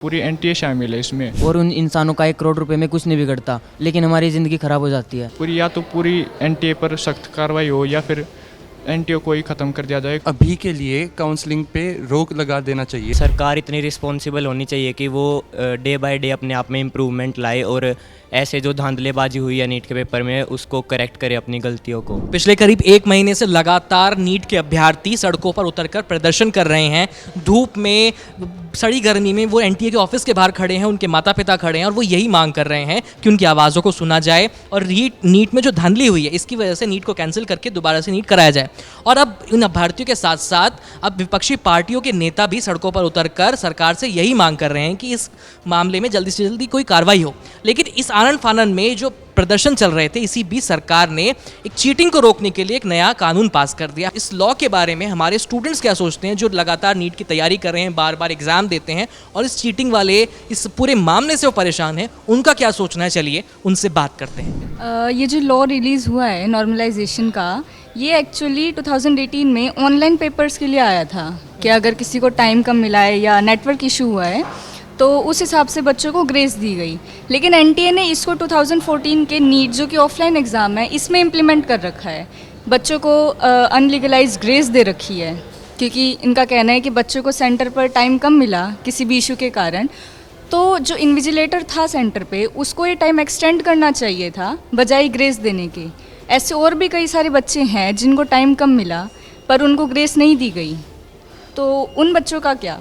पूरी एनटीए शामिल है इसमें। और उन इंसानों का 1 करोड़ रुपए में कुछ नहीं बिगड़ता, लेकिन हमारी ज़िंदगी ख़राब हो जाती है। पूरी या तो पूरी एनटीए पर सख्त कार्रवाई हो या फिर एनटीए को ही ख़त्म कर दिया जाए। अभी के लिए काउंसलिंग पे रोक लगा देना चाहिए। सरकार इतनी रिस्पॉन्सिबल होनी चाहिए कि वो डे बाय डे अपने आप में इम्प्रूवमेंट लाए और ऐसे जो धांधलेबाजी हुई है नीट के पेपर में उसको करेक्ट करे अपनी गलतियों को। पिछले करीब 1 महीने से लगातार नीट के अभ्यर्थी सड़कों पर उतरकर प्रदर्शन कर रहे हैं। धूप में, सड़ी गर्मी में वो एनटीए के ऑफिस के बाहर खड़े हैं, उनके माता पिता खड़े हैं और वो यही मांग कर रहे हैं कि उनकी आवाज़ों को सुना जाए और नीट में जो धांधली हुई है इसकी वजह से नीट को कैंसिल करके दोबारा से नीट कराया जाए। और अब इन अभ्यर्थियों के साथ साथ अब विपक्षी पार्टियों के नेता भी सड़कों पर उतरकर सरकार से यही मांग कर रहे हैं कि इस मामले में जल्दी से जल्दी कोई कार्रवाई हो। लेकिन इस आनन फानन में जो प्रदर्शन चल रहे थे, इसी बीच सरकार ने एक चीटिंग को रोकने के लिए एक नया कानून पास कर दिया। इस लॉ के बारे में हमारे स्टूडेंट्स क्या सोचते हैं जो लगातार नीट की तैयारी कर रहे हैं, बार बार एग्जाम देते हैं और इस चीटिंग वाले इस पूरे मामले से वो परेशान हैं, उनका क्या सोचना है, चलिए उनसे बात करते हैं। ये जो लॉ रिलीज़ हुआ है नॉर्मलाइजेशन का, ये एक्चुअली 2018 में ऑनलाइन पेपर्स के लिए आया था कि अगर किसी को टाइम कम मिला है या नेटवर्क इशू हुआ है तो उस हिसाब से बच्चों को ग्रेस दी गई। लेकिन एनटीए ने इसको 2014 के नीट जो कि ऑफलाइन एग्ज़ाम है इसमें इम्प्लीमेंट कर रखा है। बच्चों को अनलीगलाइज ग्रेस दे रखी है क्योंकि इनका कहना है कि बच्चों को सेंटर पर टाइम कम मिला किसी भी इशू के कारण, तो जो इन्विजिलेटर था सेंटर पे उसको ये टाइम एक्सटेंड करना चाहिए था बजाय ग्रेस देने के। ऐसे और भी कई सारे बच्चे हैं जिनको टाइम कम मिला पर उनको ग्रेस नहीं दी गई, तो उन बच्चों का क्या?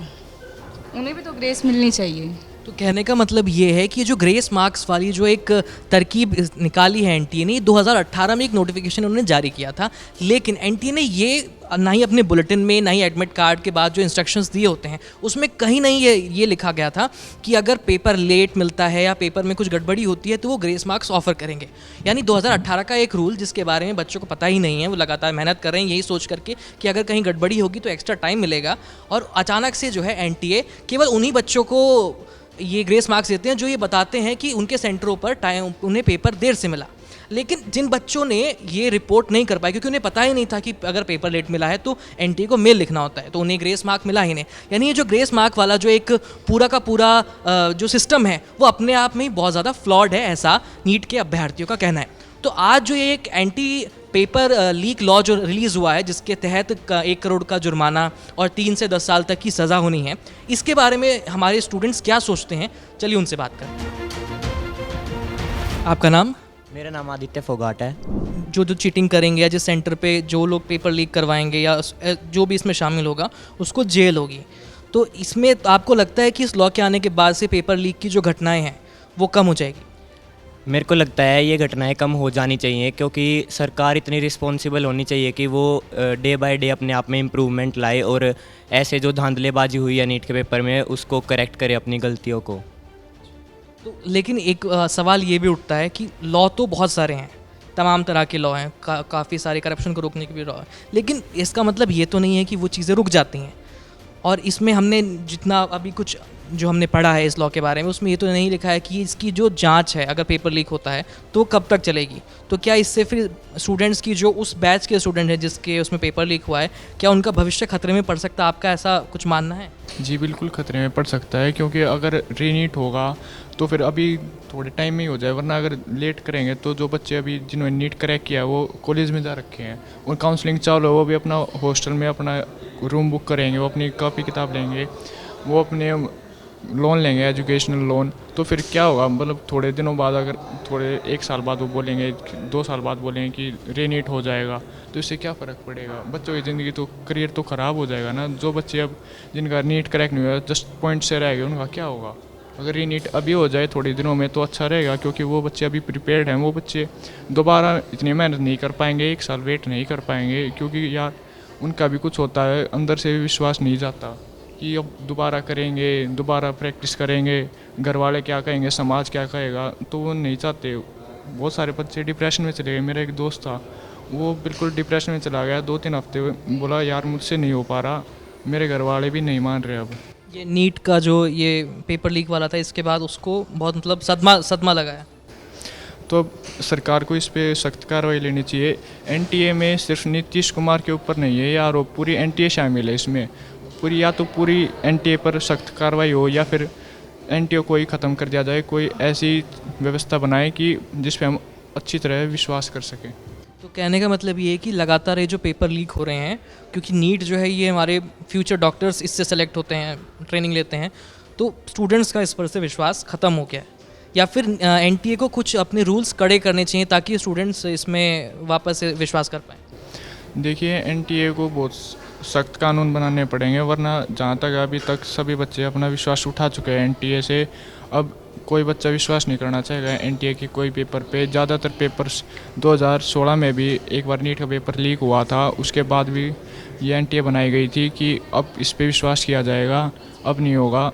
उन्हें भी तो ग्रेस मिलनी चाहिए। तो कहने का मतलब ये है कि जो ग्रेस मार्क्स वाली जो एक तरकीब निकाली है एनटीए ने, 2018 में एक नोटिफिकेशन उन्होंने जारी किया था, लेकिन एनटीए ने ये ना ही अपने बुलेटिन में ना ही एडमिट कार्ड के बाद जो इंस्ट्रक्शंस दिए होते हैं उसमें कहीं नहीं ये लिखा गया था कि अगर पेपर लेट मिलता है या पेपर में कुछ गड़बड़ी होती है तो वो ग्रेस मार्क्स ऑफर करेंगे। यानी 2018 का एक रूल जिसके बारे में बच्चों को पता ही नहीं है, वो लगातार मेहनत कर रहे हैं यही सोच करके कि अगर कहीं गड़बड़ी होगी तो एक्स्ट्रा टाइम मिलेगा, और अचानक से जो है एनटीए केवल उन्हीं बच्चों को ये ग्रेस मार्क्स देते हैं जो ये बताते हैं कि उनके सेंटरों पर टाइम उन्हें पेपर देर से मिला। लेकिन जिन बच्चों ने ये रिपोर्ट नहीं कर पाए क्योंकि उन्हें पता ही नहीं था कि अगर पेपर लेट मिला है तो एनटीए को मेल लिखना होता है, तो उन्हें ग्रेस मार्क मिला ही नहीं। यानी ये जो ग्रेस मार्क वाला जो एक पूरा का पूरा जो सिस्टम है वो अपने आप में ही बहुत ज़्यादा फ्लॉड है, ऐसा नीट के अभ्यर्थियों का कहना है। तो आज जो ये एक एंटी पेपर लीक लॉ जो रिलीज़ हुआ है जिसके तहत 1 करोड़ का जुर्माना और 3 से 10 साल तक की सज़ा होनी है, इसके बारे में हमारे स्टूडेंट्स क्या सोचते हैं, चलिए उनसे बात करते हैं। आपका नाम? मेरा नाम आदित्य फोगाट है। जो चीटिंग करेंगे या जिस सेंटर पे जो लोग पेपर लीक करवाएंगे या जो भी इसमें शामिल होगा उसको जेल होगी, तो इसमें आपको लगता है कि इस लॉ के आने के बाद से पेपर लीक की जो घटनाएं हैं वो कम हो जाएगी? मेरे को लगता है ये घटनाएं कम हो जानी चाहिए क्योंकि सरकार इतनी रिस्पॉन्सिबल होनी चाहिए कि वो डे बाय डे अपने आप में इम्प्रूवमेंट लाए और ऐसे जो धांधलेबाजी हुई है नीट के पेपर में उसको करेक्ट करे अपनी गलतियों को। तो लेकिन एक सवाल ये भी उठता है कि लॉ तो बहुत सारे हैं, तमाम तरह के लॉ हैं, काफ़ी सारे करप्शन को रोकने के भी लॉ है, लेकिन इसका मतलब ये तो नहीं है कि वो चीज़ें रुक जाती हैं। और इसमें हमने जितना अभी कुछ जो हमने पढ़ा है इस लॉ के बारे में उसमें ये तो नहीं लिखा है कि इसकी जो जांच है अगर पेपर लीक होता है तो कब तक चलेगी। तो क्या इससे फिर स्टूडेंट्स की जो उस बैच के स्टूडेंट हैं जिसके उसमें पेपर लीक हुआ है, क्या उनका भविष्य खतरे में पड़ सकता है? आपका ऐसा कुछ मानना है? जी बिल्कुल खतरे में पड़ सकता है, क्योंकि अगर रीनीट होगा तो फिर अभी थोड़े टाइम में ही हो जाए, वरना अगर लेट करेंगे तो जो बच्चे अभी जिन्होंने नीट क्रैक किया वो कॉलेज में जा रखे हैं, उन काउंसलिंग चालू है, वो भी अपना हॉस्टल में अपना रूम बुक करेंगे, वो अपनी कॉपी किताब लेंगे, वो अपने लोन लेंगे एजुकेशनल लोन, तो फिर क्या होगा? मतलब थोड़े दिनों बाद अगर थोड़े 1 साल बाद वो बोलेंगे, 2 साल बाद बोलेंगे कि रीनीट हो जाएगा, तो इससे क्या फ़र्क पड़ेगा? बच्चों की ज़िंदगी तो करियर तो ख़राब हो जाएगा ना। जो बच्चे अब जिनका नीट क्रैक नहीं हुआ, जस्ट पॉइंट से रह गए, उनका क्या होगा? अगर रीनीट अभी हो जाए थोड़े दिनों में तो अच्छा रहेगा, क्योंकि वो बच्चे अभी प्रिपेयर्ड हैं, वो बच्चे दोबारा इतनी मेहनत नहीं कर पाएंगे, 1 साल वेट नहीं कर पाएंगे, क्योंकि यार उनका भी कुछ होता है, अंदर से भी विश्वास नहीं जाता कि अब दोबारा करेंगे, दोबारा प्रैक्टिस करेंगे, घर वाले क्या कहेंगे, समाज क्या कहेगा, तो वो नहीं चाहते। बहुत सारे बच्चे डिप्रेशन में चले गए। मेरा एक दोस्त था, वो बिल्कुल डिप्रेशन में चला गया, 2-3 हफ्ते बोला यार मुझसे नहीं हो पा रहा, मेरे घर वाले भी नहीं मान रहे। अब ये नीट का जो ये पेपर लीक वाला था इसके बाद उसको बहुत मतलब सदमा लगाया, तो सरकार को इस पर सख्त कार्रवाई लेनी चाहिए। एनटीए में सिर्फ नीतीश कुमार के ऊपर नहीं है ये आरोप, पूरी एनटीए शामिल है इसमें। पूरी या तो पूरी एनटीए पर सख्त कार्रवाई हो या फिर एनटीए को ही ख़त्म कर दिया जाए, कोई ऐसी व्यवस्था बनाए कि जिस पे हम अच्छी तरह विश्वास कर सकें। तो कहने का मतलब ये है कि लगातार ये जो पेपर लीक हो रहे हैं, क्योंकि नीट जो है ये हमारे फ्यूचर डॉक्टर्स इससे सेलेक्ट होते हैं, ट्रेनिंग लेते हैं, तो स्टूडेंट्स का इस पर से विश्वास ख़त्म हो गया है, या फिर एनटीए को कुछ अपने रूल्स कड़े करने चाहिए ताकि स्टूडेंट्स इसमें वापस से विश्वास कर पाएँ? देखिए, एनटीए को बहुत सख्त कानून बनाने पड़ेंगे, वरना जहाँ तक अभी तक सभी बच्चे अपना विश्वास उठा चुके हैं एनटीए से, अब कोई बच्चा विश्वास नहीं करना चाहेगा एनटीए के कोई पेपर पे। ज़्यादातर पेपर्स 2016 में भी एक बार नीट का पेपर लीक हुआ था, उसके बाद भी ये एनटीए बनाई गई थी कि अब इस पे विश्वास किया जाएगा, अब नहीं होगा।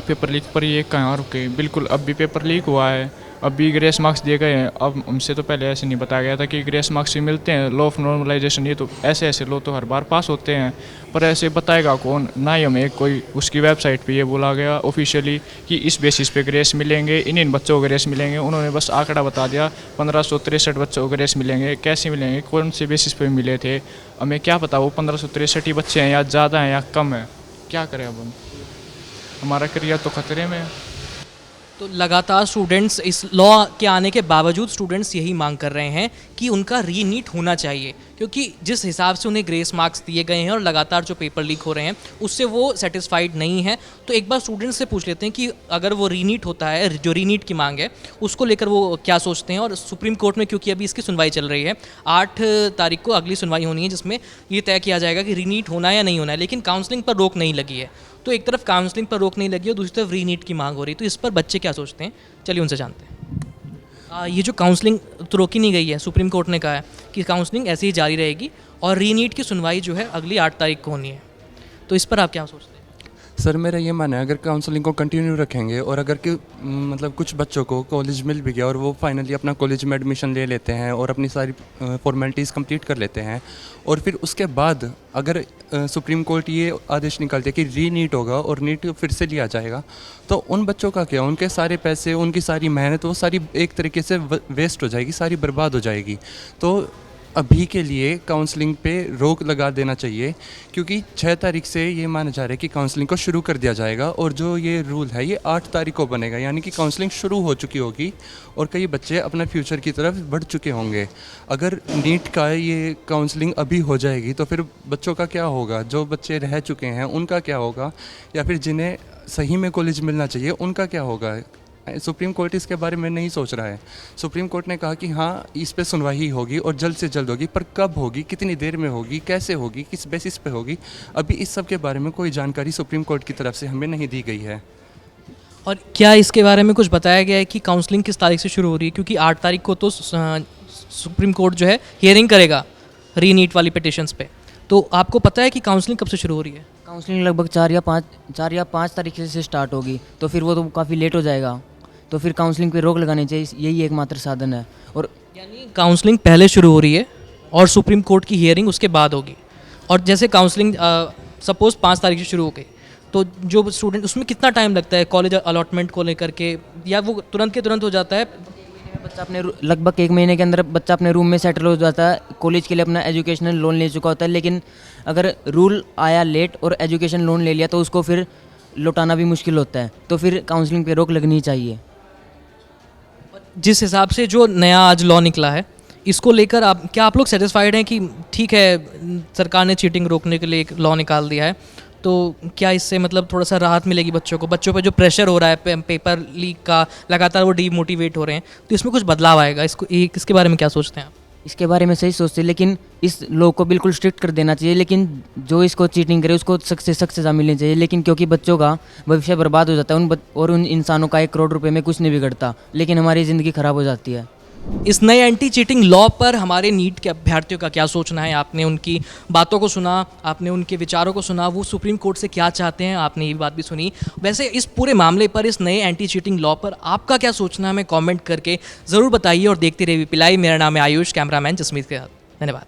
पेपर लीक पर ये कहाँ रुके, बिल्कुल अब भी पेपर लीक हुआ है, अब भी ग्रेस मार्क्स दिए गए हैं। अब हमसे तो पहले ऐसे नहीं बताया गया था कि ग्रेस मार्क्स ही मिलते हैं, लॉ ऑफ नॉर्मलाइजेशन, ये तो ऐसे लो तो हर बार पास होते हैं, पर ऐसे बताएगा कौन? ना ही हमें कोई उसकी वेबसाइट पे ये बोला गया ऑफिशियली कि इस बेसिस पे ग्रेस मिलेंगे, इन बच्चों को ग्रेस मिलेंगे। उन्होंने बस आंकड़ा बता दिया 1563 बच्चों को ग्रेस मिलेंगे। कैसे मिलेंगे, कौन से बेसिस पे मिले थे, हमें क्या पता वो 1563 ही बच्चे हैं या ज़्यादा हैं या कम है, क्या करें अब हम? हमारा करियर तो खतरे में है। तो लगातार स्टूडेंट्स इस लॉ के आने के बावजूद स्टूडेंट्स यही मांग कर रहे हैं कि उनका रीनीट होना चाहिए, क्योंकि जिस हिसाब से उन्हें ग्रेस मार्क्स दिए गए हैं और लगातार जो पेपर लीक हो रहे हैं उससे वो सेटिस्फाइड नहीं है। तो एक बार स्टूडेंट्स से पूछ लेते हैं कि अगर वो रीनीट होता है, जो रीनीट की मांग है, उसको लेकर वो क्या सोचते हैं। और सुप्रीम कोर्ट में क्योंकि अभी इसकी सुनवाई चल रही है, 8 तारीख को अगली सुनवाई होनी है जिसमें ये तय किया जाएगा कि रीनीट होना है या नहीं होना है। लेकिन काउंसलिंग पर रोक नहीं लगी है, तो एक तरफ काउंसलिंग पर रोक नहीं लगी है, दूसरी तरफ रीनीट की मांग हो रही है। तो इस पर बच्चे क्या सोचते हैं, चलिए उनसे जानते हैं। ये जो काउंसलिंग तो रोकी नहीं गई है, सुप्रीम कोर्ट ने कहा है कि काउंसलिंग ऐसे ही जारी रहेगी और रीनीट की सुनवाई जो है अगली 8 तारीख को होनी है। तो इस पर आप क्या सोचते हैं? सर मेरा ये मानना है, अगर काउंसलिंग को कंटिन्यू रखेंगे और अगर मतलब कुछ बच्चों को कॉलेज मिल भी गया और वो फाइनली अपना कॉलेज में एडमिशन ले लेते हैं और अपनी सारी फॉर्मेलिटीज़ कंप्लीट कर लेते हैं, और फिर उसके बाद अगर सुप्रीम कोर्ट ये आदेश निकालती है कि रीनीट होगा और नीट फिर से लिया जाएगा, तो उन बच्चों का क्या? उनके सारे पैसे, उनकी सारी मेहनत, वो सारी एक तरीके से वेस्ट हो जाएगी, सारी बर्बाद हो जाएगी। तो अभी के लिए काउंसलिंग पे रोक लगा देना चाहिए, क्योंकि 6 तारीख से ये माना जा रहा है कि काउंसलिंग को शुरू कर दिया जाएगा, और जो ये रूल है ये 8 तारीख को बनेगा, यानी कि काउंसलिंग शुरू हो चुकी होगी और कई बच्चे अपने फ्यूचर की तरफ बढ़ चुके होंगे। अगर नीट का ये काउंसलिंग अभी हो जाएगी तो फिर बच्चों का क्या होगा? जो बच्चे रह चुके हैं उनका क्या होगा, या फिर जिन्हें सही में कॉलेज मिलना चाहिए उनका क्या होगा? सुप्रीम कोर्ट इसके बारे में नहीं सोच रहा है। सुप्रीम कोर्ट ने कहा कि हाँ इस पे सुनवाई होगी और जल्द से जल्द होगी, पर कब होगी, कितनी देर में होगी, कैसे होगी, किस बेसिस पे होगी, अभी इस सब के बारे में कोई जानकारी सुप्रीम कोर्ट की तरफ से हमें नहीं दी गई है। और क्या इसके बारे में कुछ बताया गया है कि काउंसलिंग किस तारीख से शुरू हो रही है? क्योंकि 8 तारीख को तो सुप्रीम कोर्ट जो है हियरिंग करेगा रीनीट वाली पिटिशंस पे, तो आपको पता है कि काउंसलिंग कब से शुरू हो रही है? काउंसलिंग लगभग 4 या 5 तारीख से स्टार्ट होगी, तो फिर वो तो काफ़ी लेट हो जाएगा, तो फिर काउंसलिंग पे रोक लगानी चाहिए, यही एकमात्र साधन है। और यानी काउंसलिंग पहले शुरू हो रही है और सुप्रीम कोर्ट की हियरिंग उसके बाद होगी। और जैसे काउंसलिंग सपोज 5 तारीख से शुरू हो गई, तो जो स्टूडेंट, उसमें कितना टाइम लगता है कॉलेज अलॉटमेंट को लेकर के, या वो तुरंत के तुरंत हो जाता है? बच्चा अपने लगभग 1 महीने के अंदर बच्चा अपने रूम में सेटल हो जाता है, कॉलेज के लिए अपना एजुकेशनल लोन ले चुका होता है। लेकिन अगर रूल आया लेट और एजुकेशन लोन ले लिया तो उसको फिर लौटाना भी मुश्किल होता है, तो फिर काउंसलिंग पे रोक लगनी चाहिए। जिस हिसाब से जो नया आज लॉ निकला है, इसको लेकर आप लोग सेटिस्फाइड हैं कि ठीक है सरकार ने चीटिंग रोकने के लिए एक लॉ निकाल दिया है, तो क्या इससे मतलब थोड़ा सा राहत मिलेगी बच्चों पे जो प्रेशर हो रहा है पेपर लीक का, लगातार वो डीमोटिवेट हो रहे हैं, तो इसमें कुछ बदलाव आएगा? इसके बारे में क्या सोचते हैं आप? इसके बारे में सही सोचते हैं, लेकिन इस लॉ को बिल्कुल स्ट्रिक्ट कर देना चाहिए, लेकिन जो इसको चीटिंग करे उसको सख्त से सख्त सज़ा मिलनी चाहिए। लेकिन क्योंकि बच्चों का भविष्य बर्बाद हो जाता है और उन इंसानों का 1 करोड़ रुपए में कुछ नहीं बिगड़ता, लेकिन हमारी ज़िंदगी ख़राब हो जाती है। इस नए एंटी चीटिंग लॉ पर हमारे नीट के अभ्यर्थियों का क्या सोचना है? आपने उनकी बातों को सुना, आपने उनके विचारों को सुना, वो सुप्रीम कोर्ट से क्या चाहते हैं आपने ये बात भी सुनी। वैसे इस पूरे मामले पर, इस नए एंटी चीटिंग लॉ पर आपका क्या सोचना है, हमें कमेंट करके ज़रूर बताइए और देखते रहिए पिलाई। मेरा नाम है आयुष, कैमरामैन जसमीत के साथ। धन्यवाद।